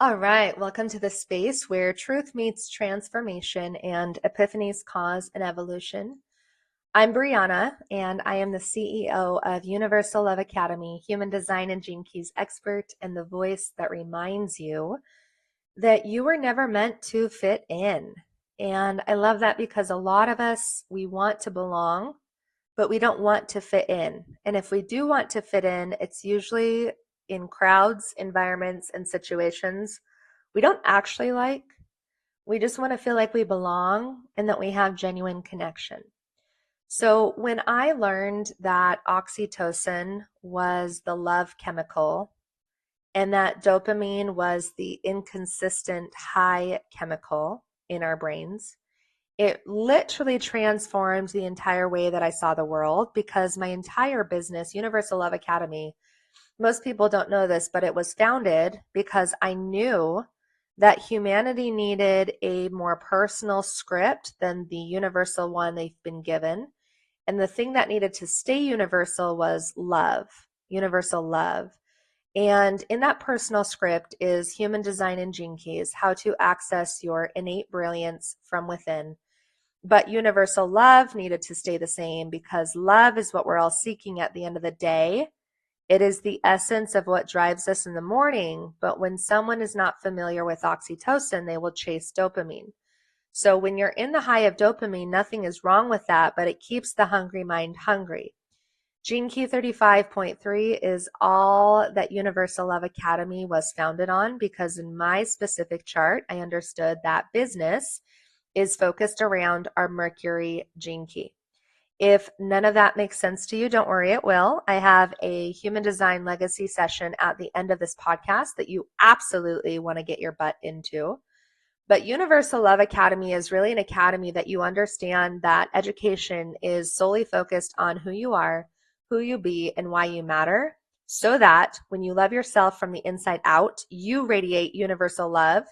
All right, welcome to the space where truth meets transformation and epiphanies cause an evolution. I'm Brianna, and I am the CEO of Universal Love Academy, human design and gene keys expert, and the voice that reminds you that you were never meant to fit in. And I love that because a lot of us, we want to belong, but we don't want to fit in. And if we do want to fit in, it's usually in crowds, environments, and situations we don't actually like. We just want to feel like we belong and that we have genuine connection. So when I learned that oxytocin was the love chemical and that dopamine was the inconsistent high chemical in our brains, it literally transformed the entire way that I saw the world because my entire business, Universal Love Academy, most people don't know this, but it was founded because I knew that humanity needed a more personal script than the universal one they've been given. And the thing that needed to stay universal was love, universal love. And in that personal script is human design and gene keys, how to access your innate brilliance from within. But universal love needed to stay the same because love is what we're all seeking at the end of the day. It is the essence of what drives us in the morning. But when someone is not familiar with oxytocin, they will chase dopamine. So when you're in the high of dopamine, nothing is wrong with that, but it keeps the hungry mind hungry. Gene Key 35.3 is all that Universal Love Academy was founded on because in my specific chart, I understood that business is focused around our Mercury gene key. If none of that makes sense to you, don't worry, it will. I have a human design legacy session at the end of this podcast that you absolutely want to get your butt into. But Universal Love Academy is really an academy that you understand that education is solely focused on who you are, who you be, and why you matter, so that when you love yourself from the inside out, you radiate universal love.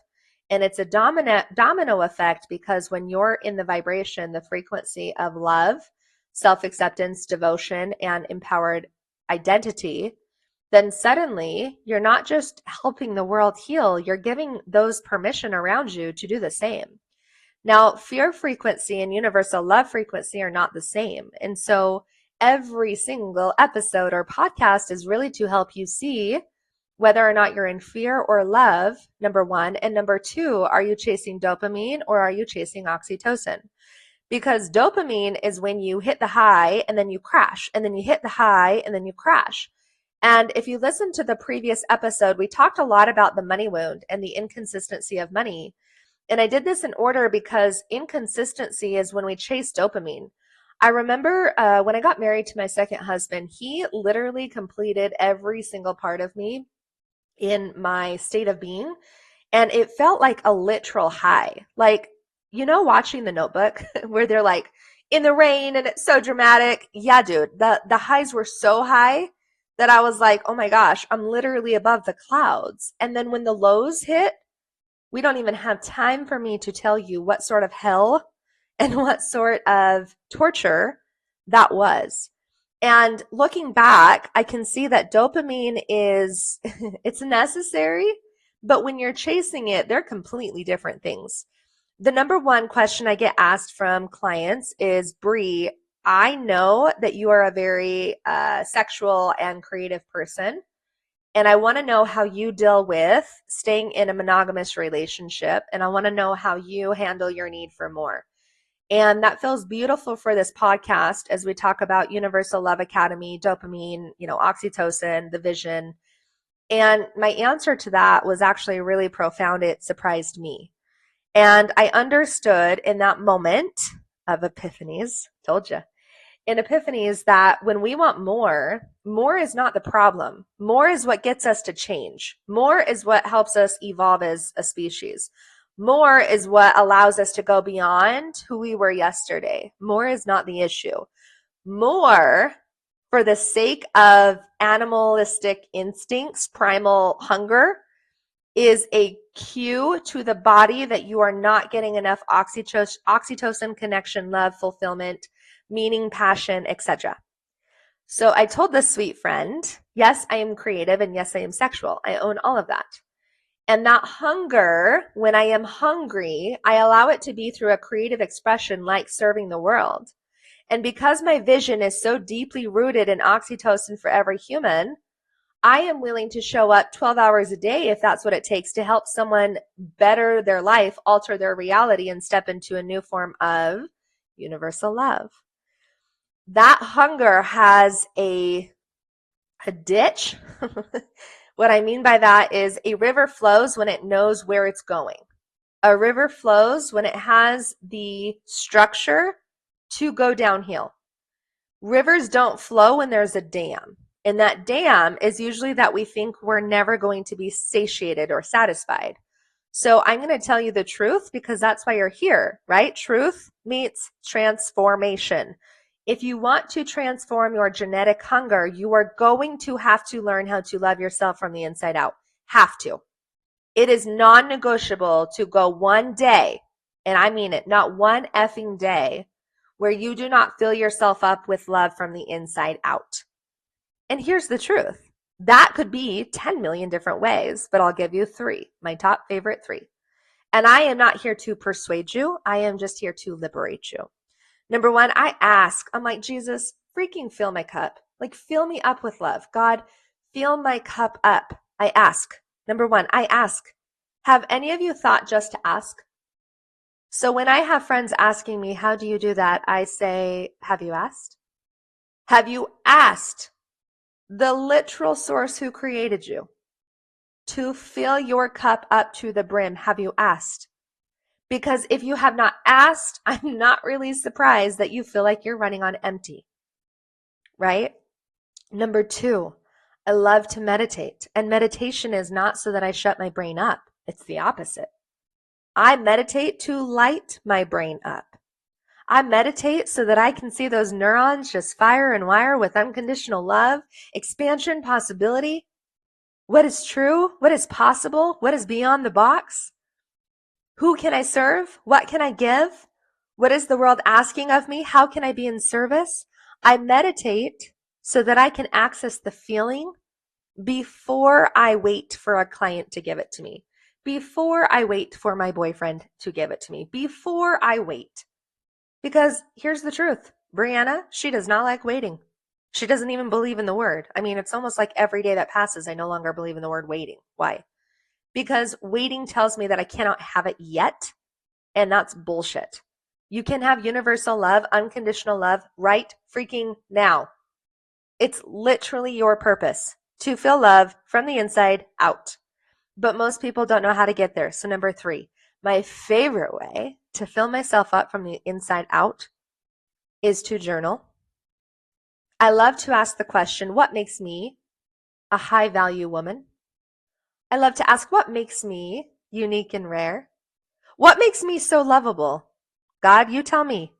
And it's a domino effect because when you're in the vibration, the frequency of love, self-acceptance, devotion, and empowered identity, then suddenly you're not just helping the world heal, you're giving those permission around you to do the same. Now, fear frequency and universal love frequency are not the same. And so every single episode or podcast is really to help you see whether or not you're in fear or love, number one. And number two, are you chasing dopamine or are you chasing oxytocin? Because dopamine is when you hit the high and then you crash, and then you hit the high and then you crash. And if you listen to the previous episode, we talked a lot about the money wound and the inconsistency of money. And I did this in order because inconsistency is when we chase dopamine. I remember when I got married to my second husband, he literally completed every single part of me in my state of being. And it felt like a literal high. Like, watching The Notebook where they're like in the rain and it's so dramatic. Yeah, dude, the highs were so high that I was like, oh my gosh, I'm literally above the clouds. And then when the lows hit, we don't even have time for me to tell you what sort of hell and what sort of torture that was. And looking back, I can see that dopamine is, it's necessary, but when you're chasing it, they're completely different things. The number one question I get asked from clients is, Bree, I know that you are a very sexual and creative person, and I want to know how you deal with staying in a monogamous relationship, and I want to know how you handle your need for more. And that feels beautiful for this podcast as we talk about Universal Love Academy, dopamine, oxytocin, the vision. And my answer to that was actually really profound. It surprised me. And I understood in that moment of epiphanies, told you, in epiphanies that when we want more, more is not the problem. More is what gets us to change. More is what helps us evolve as a species. More is what allows us to go beyond who we were yesterday. More is not the issue. More, for the sake of animalistic instincts, primal hunger, is a cue to the body that you are not getting enough oxytocin connection, love, fulfillment, meaning, passion, etc. So I told this sweet friend, yes, I am creative and yes, I am sexual. I own all of that. And that hunger, when I am hungry, I allow it to be through a creative expression like serving the world. And because my vision is so deeply rooted in oxytocin for every human, I am willing to show up 12 hours a day if that's what it takes to help someone better their life, alter their reality, and step into a new form of universal love. That hunger has a ditch. What I mean by that is a river flows when it knows where it's going. A river flows when it has the structure to go downhill. Rivers don't flow when there's a dam. And that dam is usually that we think we're never going to be satiated or satisfied. So I'm going to tell you the truth because that's why you're here, right? Truth meets transformation. If you want to transform your genetic hunger, you are going to have to learn how to love yourself from the inside out. Have to. It is non-negotiable to go one day, and I mean it, not one effing day, where you do not fill yourself up with love from the inside out. And here's the truth. That could be 10 million different ways, but I'll give you three, my top favorite three. And I am not here to persuade you. I am just here to liberate you. Number one, I'm like, Jesus, freaking fill my cup. Like, fill me up with love. God, fill my cup up. I ask. Number one, I ask. Have any of you thought just to ask? So when I have friends asking me, how do you do that? I say, have you asked? Have you asked the literal source who created you to fill your cup up to the brim? Have you asked? Because if you have not asked, I'm not really surprised that you feel like you're running on empty, right? Number two, I love to meditate. And meditation is not so that I shut my brain up. It's the opposite. I meditate to light my brain up. I meditate so that I can see those neurons just fire and wire with unconditional love, expansion, possibility. What is true? What is possible? What is beyond the box? Who can I serve? What can I give? What is the world asking of me? How can I be in service? I meditate so that I can access the feeling before I wait for a client to give it to me, before I wait for my boyfriend to give it to me, before I wait. Because here's the truth. Brianna, she does not like waiting. She doesn't even believe in the word. I mean, it's almost like every day that passes, I no longer believe in the word waiting. Why? Because waiting tells me that I cannot have it yet, and that's bullshit. You can have universal love, unconditional love right freaking now. It's literally your purpose to feel love from the inside out. But most people don't know how to get there. So number three, my favorite way to fill myself up from the inside out is to journal. I love to ask the question, what makes me a high value woman? I love to ask, what makes me unique and rare? What makes me so lovable? God, you tell me.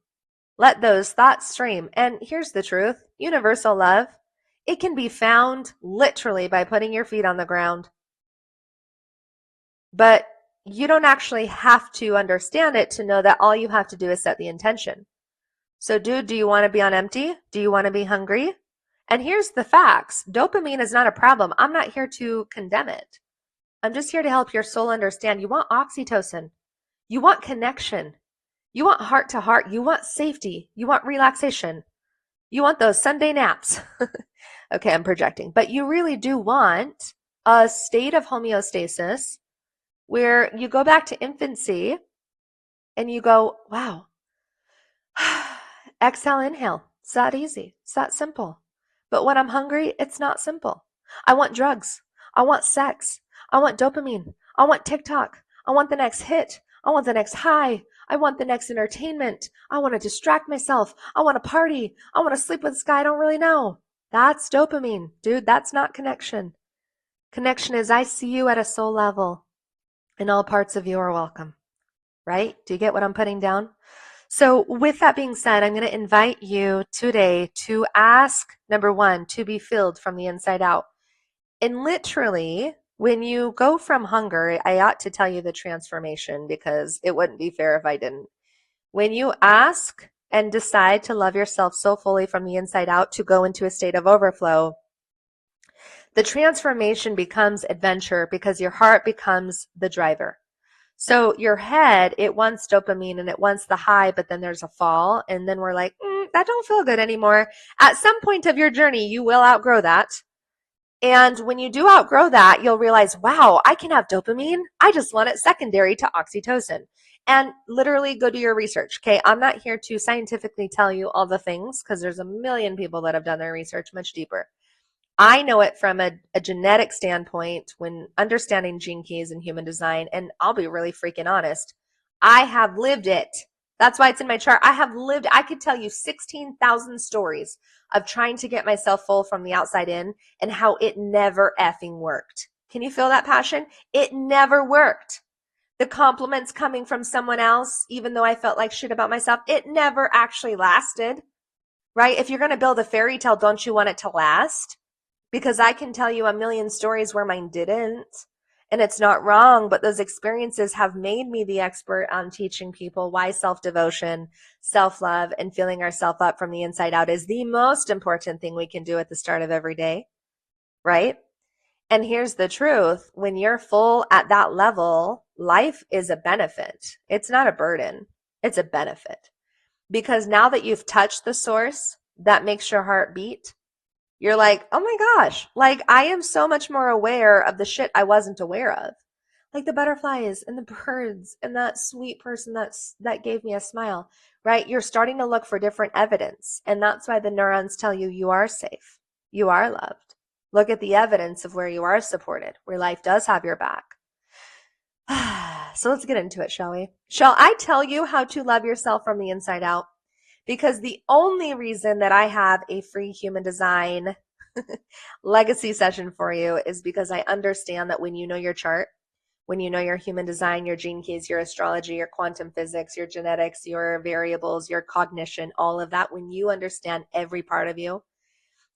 Let those thoughts stream. And here's the truth. Universal love, it can be found literally by putting your feet on the ground. But you don't actually have to understand it to know that all you have to do is set the intention. So dude, do you want to be on empty? Do you want to be hungry? And here's the facts. Dopamine is not a problem. I'm not here to condemn it. I'm just here to help your soul understand. You want oxytocin. You want connection. You want heart to heart. You want safety. You want relaxation. You want those Sunday naps. Okay, I'm projecting. But you really do want a state of homeostasis where you go back to infancy and you go, wow, exhale, inhale. It's that easy. It's that simple. But when I'm hungry, it's not simple. I want drugs. I want sex. I want dopamine. I want TikTok. I want the next hit. I want the next high. I want the next entertainment. I want to distract myself. I want to party. I want to sleep with this guy I don't really know. That's dopamine. Dude, that's not connection. Connection is I see you at a soul level and all parts of you are welcome. Right? Do you get what I'm putting down? So with that being said, I'm going to invite you today to ask, number one, to be filled from the inside out. And literally, when you go from hunger, I ought to tell you the transformation because it wouldn't be fair if I didn't. When you ask and decide to love yourself so fully from the inside out to go into a state of overflow, The transformation becomes adventure because your heart becomes the driver. So your head, it wants dopamine and it wants the high, but then there's a fall. And then we're like, that don't feel good anymore. At some point of your journey, you will outgrow that. And when you do outgrow that, you'll realize, wow, I can have dopamine. I just want it secondary to oxytocin. And literally go do your research. Okay. I'm not here to scientifically tell you all the things because there's a million people that have done their research much deeper. I know it from a genetic standpoint when understanding gene keys and human design. And I'll be really freaking honest. I have lived it. That's why it's in my chart. I could tell you 16,000 stories of trying to get myself full from the outside in and how it never effing worked. Can you feel that passion? It never worked. The compliments coming from someone else, even though I felt like shit about myself, it never actually lasted, right? If you're going to build a fairy tale, don't you want it to last? Because I can tell you a million stories where mine didn't. And it's not wrong, but those experiences have made me the expert on teaching people why self-devotion, self-love, and filling ourselves up from the inside out is the most important thing we can do at the start of every day, right? And here's the truth. When you're full at that level, life is a benefit. It's not a burden. It's a benefit. Because now that you've touched the source that makes your heart beat, you're like, oh my gosh, like I am so much more aware of the shit I wasn't aware of. Like the butterflies and the birds and that sweet person that gave me a smile, right? You're starting to look for different evidence. And that's why the neurons tell you you are safe. You are loved. Look at the evidence of where you are supported, where life does have your back. So let's get into it, shall we? Shall I tell you how to love yourself from the inside out? Because the only reason that I have a free human design legacy session for you is because I understand that when you know your chart, when you know your human design, your gene keys, your astrology, your quantum physics, your genetics, your variables, your cognition, all of that, when you understand every part of you,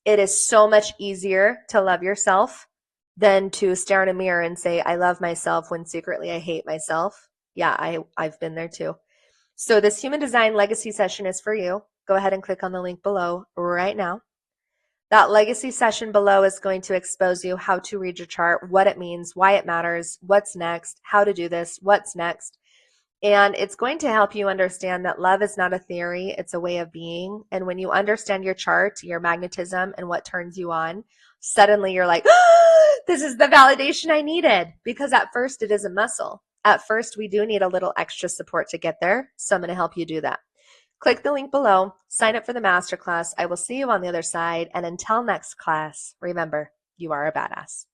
it is so much easier to love yourself than to stare in a mirror and say, I love myself when secretly I hate myself. Yeah, I've been there too. So this human design legacy session is for you. Go ahead and click on the link below right now. That legacy session below is going to expose you how to read your chart, what it means, why it matters, what's next, how to do this, what's next. And it's going to help you understand that love is not a theory, it's a way of being. And when you understand your chart, your magnetism, and what turns you on, suddenly you're like, oh, this is the validation I needed. Because at first it is a muscle. At first, we do need a little extra support to get there. So I'm going to help you do that. Click the link below, sign up for the masterclass. I will see you on the other side. And until next class, remember, you are a badass.